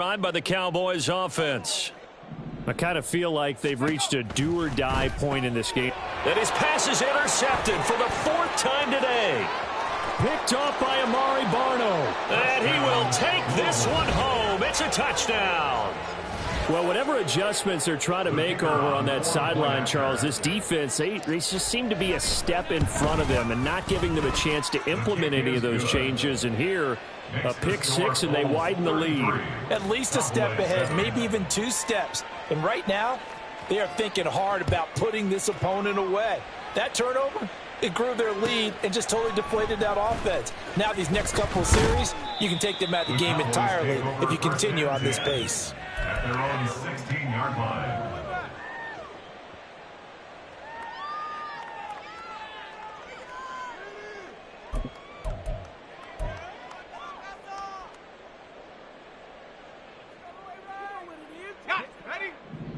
By the Cowboys offense. I kind of feel like they've reached a do-or-die point in this game. And his pass is intercepted for the 4th time today. Picked off by Amari Barno. And he will take this one home. It's a touchdown. Well, whatever adjustments they're trying to make over on that sideline, Charles, this defense, they just seem to be a step in front of them and not giving them a chance to implement any of those changes. And here, a pick 6, and they widen the lead. At least a step ahead, maybe even 2 steps. And right now, they are thinking hard about putting this opponent away. That turnover, it grew their lead and just totally deflated that offense. Now these next couple of series, you can take them out of the game entirely if you continue on this pace. At their own 16-yard line.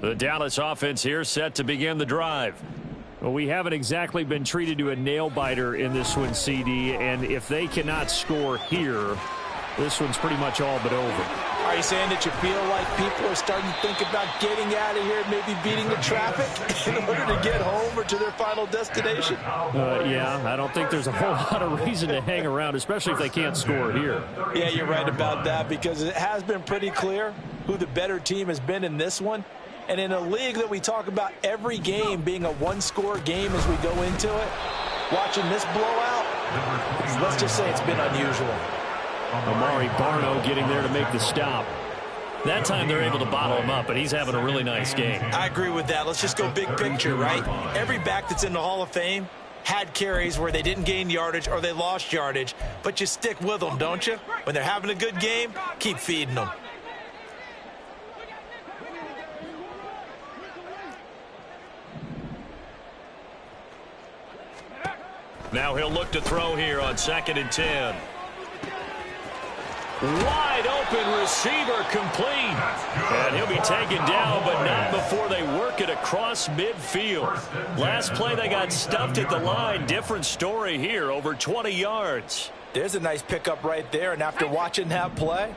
The Dallas offense here set to begin the drive. Well, we haven't exactly been treated to a nail-biter in this one, CD, and if they cannot score here, this one's pretty much all but over. Are you saying that you feel like people are starting to think about getting out of here, maybe beating the traffic in order to get home or to their final destination? Yeah, I don't think there's a whole lot of reason to hang around, especially if they can't score here. Yeah, you're right about that, because it has been pretty clear who the better team has been in this one. And in a league that we talk about every game being a one-score game as we go into it, watching this blowout, let's just say it's been unusual. Amari Barno getting there to make the stop. That time they're able to bottle him up, and he's having a really nice game. I agree with that. Let's just go big picture, right? Every back that's in the Hall of Fame had carries where they didn't gain yardage or they lost yardage, but you stick with them, don't you? When they're having a good game, keep feeding them. Now he'll look to throw here on 2nd and 10. Wide open receiver complete. And he'll be taken down, but not before they work it across midfield. Last play they got stuffed at the line. Different story here, over 20 yards. There's a nice pickup right there, and after watching that play,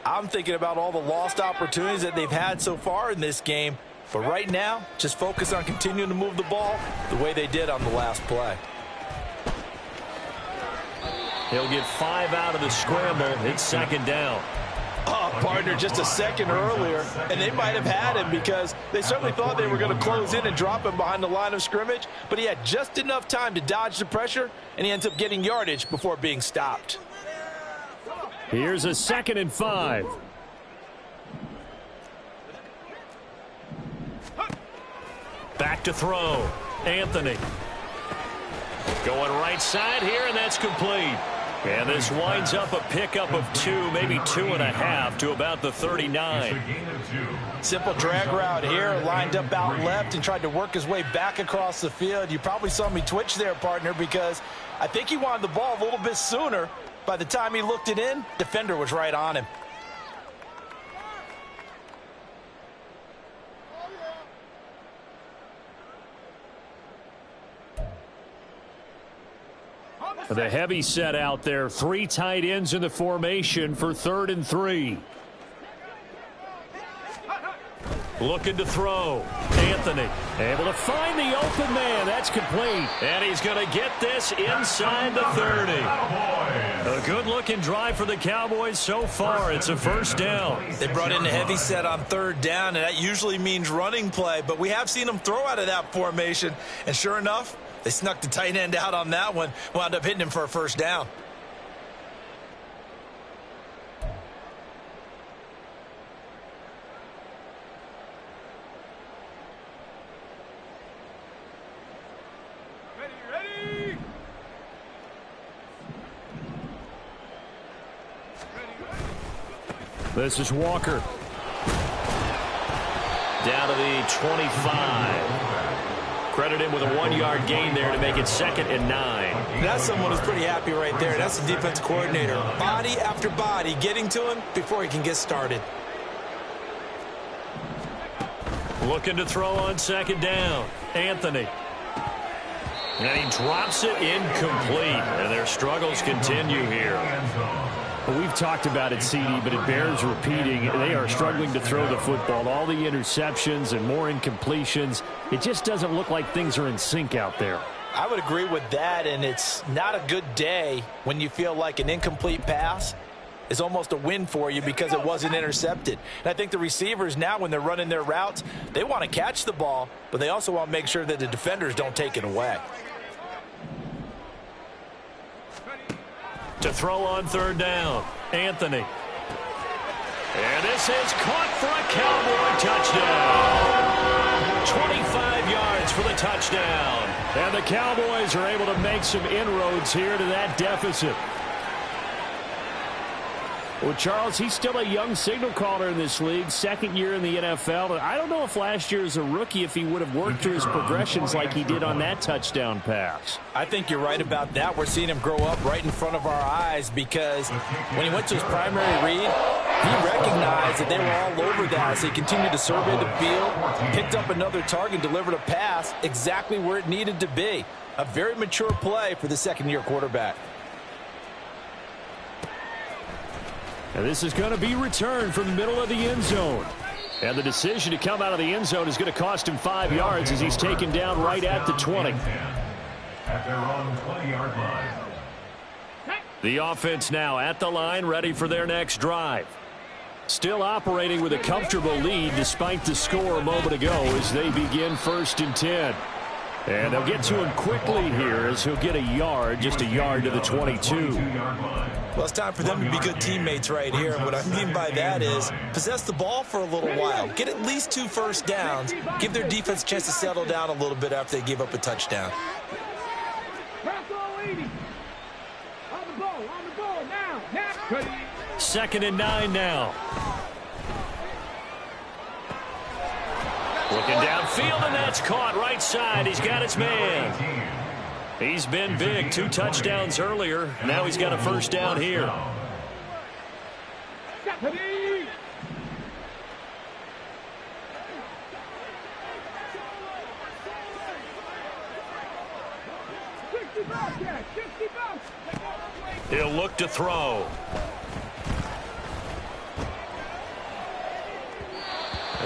I'm thinking about all the lost opportunities that they've had so far in this game. But right now, just focus on continuing to move the ball the way they did on the last play. He'll get 5 out of the scramble. It's 2nd down. Oh, partner, just a second earlier, and they might have had him because they certainly thought they were going to close in and drop him behind the line of scrimmage, but he had just enough time to dodge the pressure, and he ends up getting yardage before being stopped. Here's a 2nd and 5. Back to throw. Anthony. Going right side here, and that's complete. And this winds up a pickup of 2, maybe 2.5 to about the 39. Simple drag route here, lined up out left and tried to work his way back across the field. You probably saw me twitch there, partner, because I think he wanted the ball a little bit sooner. By the time he looked it in, defender was right on him. The heavy set out there. 3 tight ends in the formation for 3rd and 3. Looking to throw. Anthony. Able to find the open man. That's complete. And he's going to get this inside the 30. A good-looking drive for the Cowboys so far. It's a 1st down. They brought in the heavy set on 3rd down, and that usually means running play. But we have seen them throw out of that formation. And sure enough, they snuck the tight end out on that one, wound up hitting him for a 1st down. Ready. This is Walker. Down to the 25. Credit him with a 1-yard gain there to make it 2nd and 9. That's someone who's pretty happy right there. That's the defense coordinator. Body after body getting to him before he can get started. Looking to throw on 2nd down. Anthony. And he drops it incomplete. And their struggles continue here. We've talked about it, CD, but it bears repeating. They are struggling to throw the football. All the interceptions and more incompletions. It just doesn't look like things are in sync out there. I would agree with that, and it's not a good day when you feel like an incomplete pass is almost a win for you because it wasn't intercepted. And I think the receivers now, when they're running their routes, they want to catch the ball, but they also want to make sure that the defenders don't take it away. To throw on third down, Anthony. And this is caught for a Cowboy touchdown. 25 yards for the touchdown. And the Cowboys are able to make some inroads here to that deficit. Well, Charles, he's still a young signal caller in this league, second year in the NFL. I don't know if last year as a rookie if he would have worked through his progressions like he did on that touchdown pass. I think you're right about that. We're seeing him grow up right in front of our eyes because when he went to his primary read, he recognized that they were all over that. So he continued to survey the field, picked up another target, delivered a pass exactly where it needed to be. A very mature play for the second-year quarterback. And this is going to be returned from the middle of the end zone. And the decision to come out of the end zone is going to cost him 5 yards as he's taken down right at the 20. At their own 20-yard line. The offense now at the line, ready for their next drive. Still operating with a comfortable lead despite the score a moment ago as they begin 1st and 10. And they'll get to him quickly here as he'll get a yard, just a yard to the 22. Well, it's time for them to be good teammates right here. And what I mean by that is possess the ball for a little while. Get at least 2 first downs. Give their defense a chance to settle down a little bit after they give up a touchdown. Second and 9 now. Looking downfield, and that's caught right side. He's got his man. He's been big. 2 touchdowns earlier. Now he's got a first down here. He'll look to throw.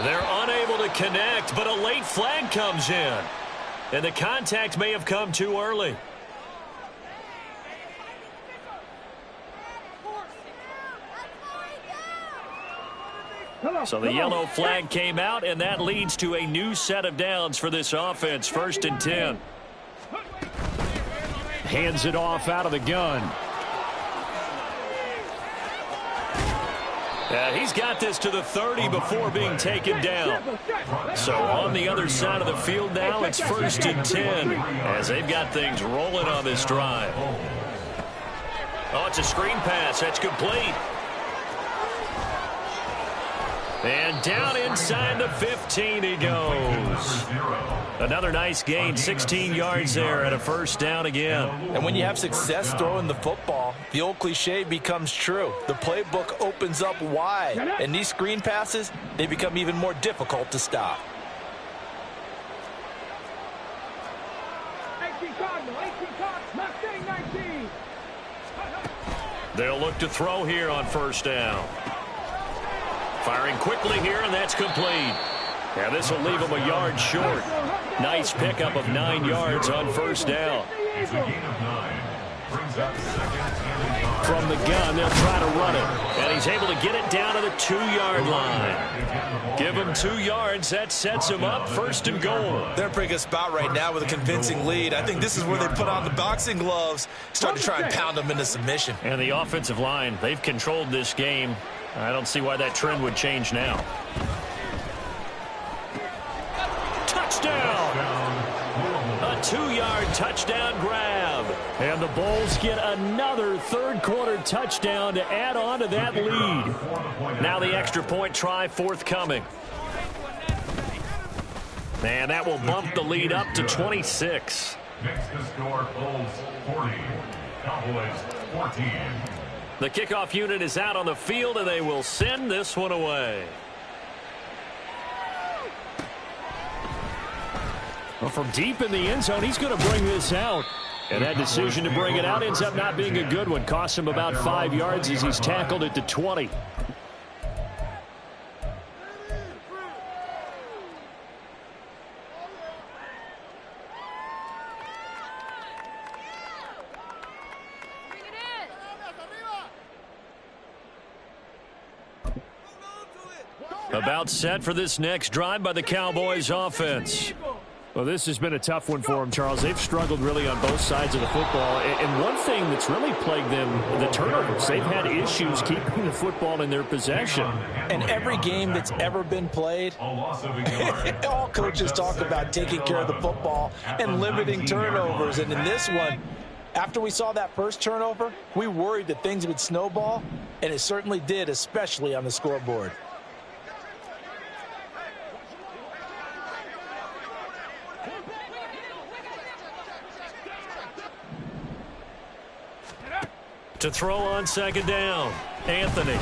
They're unable to connect, but a late flag comes in. And the contact may have come too early. So the yellow flag came out, and that leads to a new set of downs for this offense. 1st and 10. Hands it off out of the gun. He's got this to the 30 before being taken down. So on the other side of the field now, it's 1st and 10 as they've got things rolling on this drive. Oh, it's a screen pass. That's complete. And down inside the 15 he goes. Another nice gain, 16 yards there and a first down again. And when you have success throwing the football, the old cliche becomes true. The playbook opens up wide. And these screen passes, they become even more difficult to stop. They'll look to throw here on first down. Firing quickly here, and that's complete. And this will leave him a yard short. Nice pickup of 9 yards on first down. It's a gain of 9. Brings up 2nd. From the gun, they'll try to run it. And he's able to get it down to the 2-yard line. Give him 2 yards. That sets him up 1st and goal. They're in a pretty good spot right now with a convincing lead. I think this is where they put on the boxing gloves, start to try and pound them into submission. And the offensive line, they've controlled this game. I don't see why that trend would change now. Touchdown! A 2-yard touchdown grab. And the Bulls get another third-quarter touchdown to add on to that lead. Now the extra point try forthcoming. And that will bump the lead up to 26. Makes the score Bulls 40. Cowboys 14. The kickoff unit is out on the field, and they will send this one away. Well, from deep in the end zone, he's going to bring this out. And that decision to bring it out ends up not being a good one. Costs him about 5 yards as he's tackled at the 20. About set for this next drive by the Cowboys offense. Well, this has been a tough one for them, Charles. They've struggled really on both sides of the football. And one thing that's really plagued them, the turnovers. They've had issues keeping the football in their possession. And every game that's ever been played, all coaches talk about taking care of the football and limiting turnovers. And in this one, after we saw that first turnover, we worried that things would snowball, and it certainly did, especially on the scoreboard. To throw on second down, Anthony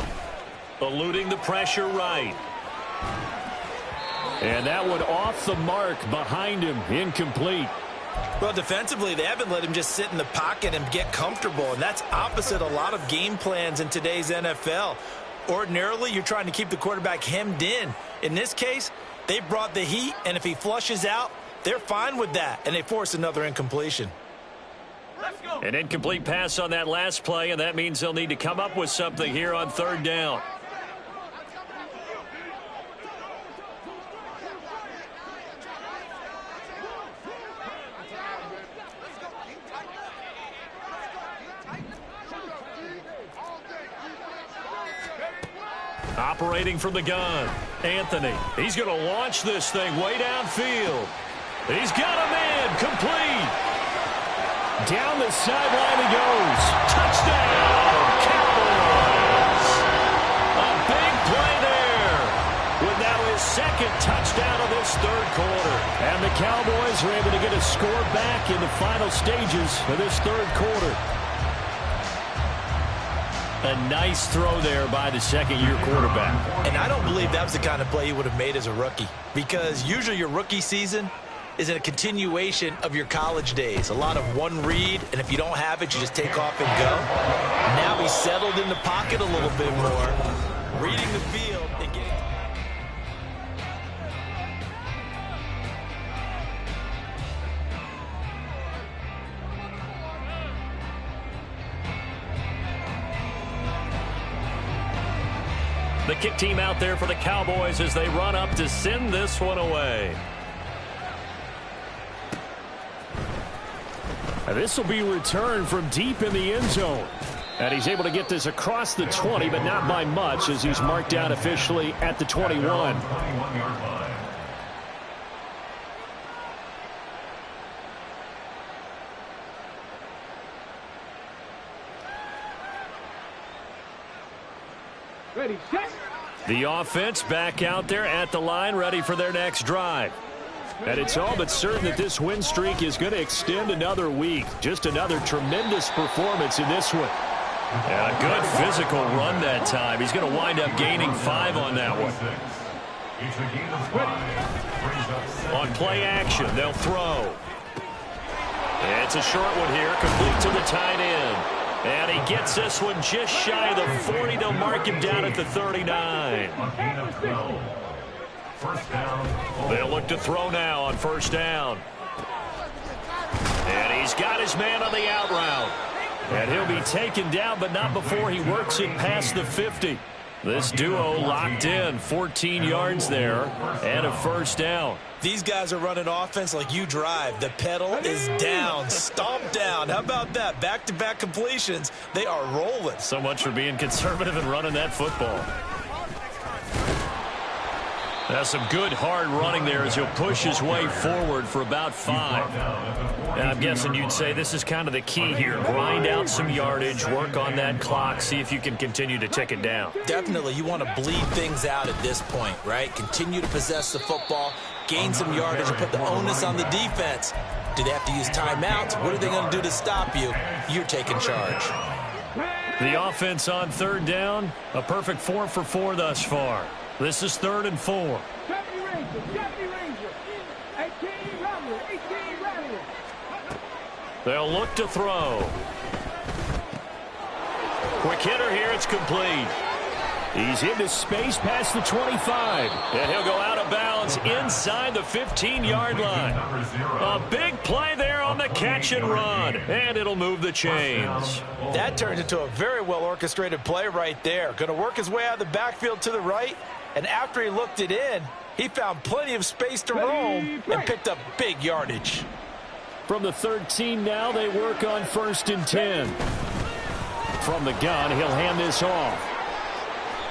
eluding the pressure right. And that one off the mark behind him, incomplete. Well, defensively, they haven't let him just sit in the pocket and get comfortable, and that's opposite a lot of game plans in today's NFL. Ordinarily, you're trying to keep the quarterback hemmed in. In this case, they brought the heat, and if he flushes out, they're fine with that, and they force another incompletion. An incomplete pass on that last play, and that means they'll need to come up with something here on third down. Operating from the gun, Anthony. He's going to launch this thing way downfield. He's got a man, complete. Down the sideline he goes. Touchdown, Cowboys. A big play there with now his second touchdown of this third quarter. And the Cowboys are able to get a score back in the final stages of this third quarter. A nice throw there by the second-year quarterback. And I don't believe that was the kind of play he would have made as a rookie, because usually your rookie season is a continuation of your college days. A lot of one read, and if you don't have it, you just take off and go. Now he's settled in the pocket a little bit more, reading the field and getting... The kick team out there for the Cowboys as they run up to send this one away. This will be returned from deep in the end zone. And he's able to get this across the 20, but not by much, as he's marked out officially at the 21. Ready, set. The offense back out there at the line, ready for their next drive. And it's all but certain that this win streak is going to extend another week. Just another tremendous performance in this one. And a good physical run that time. He's going to wind up gaining 5 on that one. On play action, they'll throw. It's a short one here, complete to the tight end. And he gets this one just shy of the 40. They'll mark him down at the 39. They'll look to throw now on first down. And he's got his man on the out route. And he'll be taken down, but not before he works it past the 50. This duo locked in, 14 yards there, and a first down. These guys are running offense like you drive. The pedal is down, stomped down. How about that? Back-to-back completions. They are rolling. So much for being conservative and running that football. That's some good hard running there as he'll push his way forward for about 5. And I'm guessing you'd say this is kind of the key here. Grind out some yardage, work on that clock, see if you can continue to tick it down. Definitely, you want to bleed things out at this point, right? Continue to possess the football, gain some yardage, and put the onus on the defense. Do they have to use timeouts? What are they going to do to stop you? You're taking charge. The offense on third down, a perfect 4 for 4 thus far. This is 3rd and 4. Deputy Ranger, 18 Ranger, 18 Ranger. They'll look to throw. Quick hitter here. It's complete. He's into space past the 25. And he'll go out of bounds inside the 15-yard line. A big play there on the catch and run. And it'll move the chains. That turned into a very well-orchestrated play right there. Going to work his way out of the backfield to the right. And after he looked it in, he found plenty of space to roam and picked up big yardage. From the 13 now, they work on 1st and 10. From the gun, he'll hand this off.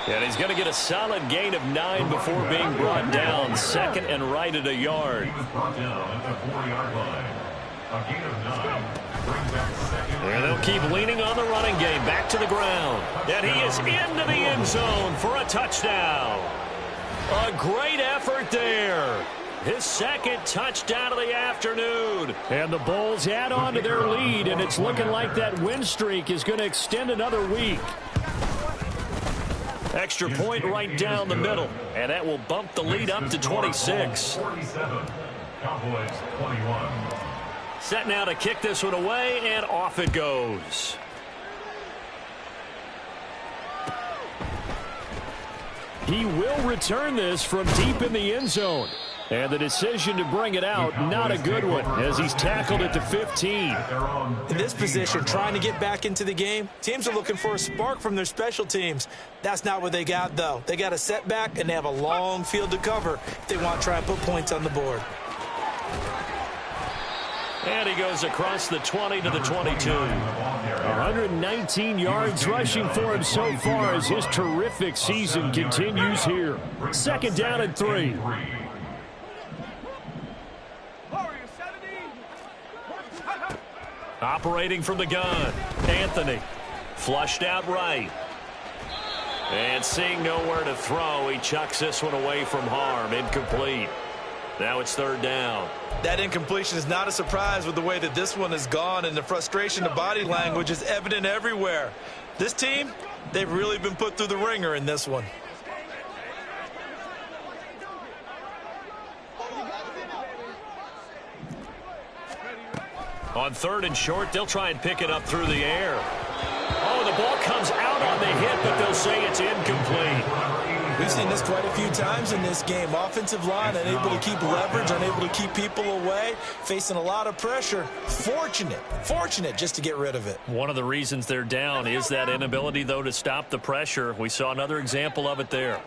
And he's going to get a solid gain of 9 before being brought down. 2nd and right at a yard. He was brought down at the 4-yard line. A gain of 9 brings back 2nd. And they'll keep leaning on the running game. Back to the ground. And he is into the end zone for a touchdown. A great effort there. His 2nd touchdown of the afternoon. And the Bulls add on to their lead, and it's looking like that win streak is going to extend another week. Extra point right down the middle, and that will bump the lead up to 26. 47. Cowboys 21. Set now to kick this one away, and off it goes. He will return this from deep in the end zone. And the decision to bring it out, not a good one, as he's tackled at the 15. In this position, trying to get back into the game, teams are looking for a spark from their special teams. That's not what they got, though. They got a setback, and they have a long field to cover if they want to try and put points on the board. And he goes across the 20 to the 22. 119 yards rushing for him so far as his terrific season continues here. 2nd down and 3. Operating from the gun, Anthony. Flushed out right. And seeing nowhere to throw, he chucks this one away from harm. Incomplete. Now it's 3rd down. That incompletion is not a surprise with the way that this one has gone, and the frustration of body language is evident everywhere. This team, they've really been put through the ringer in this one. On 3rd and short, they'll try and pick it up through the air. Oh, the ball comes out on the hit, but they'll say it's incomplete. We've seen this quite a few times in this game. Offensive line unable to keep leverage, unable to keep people away, facing a lot of pressure. Fortunate just to get rid of it. One of the reasons they're down is that inability, though, to stop the pressure. We saw another example of it there.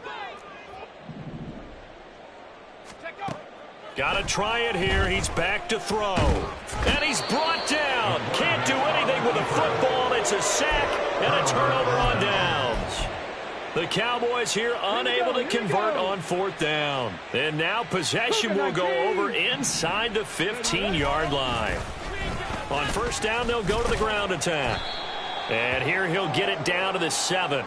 Got to try it here. He's back to throw. And he's brought down. Can't do anything with a football. It's a sack and a turnover on downs. The Cowboys here unable to convert on 4th down. And now possession will go over inside the 15-yard line. On 1st down, they'll go to the ground attack. And here he'll get it down to the 7.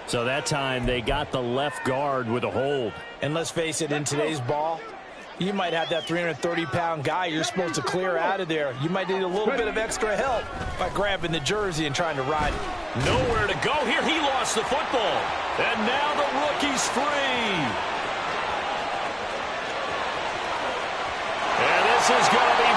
So that time they got the left guard with a hold. And let's face it, in today's ball, you might have that 330-pound guy you're supposed to clear out of there. You might need a little bit of extra help by grabbing the jersey and trying to ride it. Nowhere to go here. He lost the football. And now the rookie's free. And this is going to be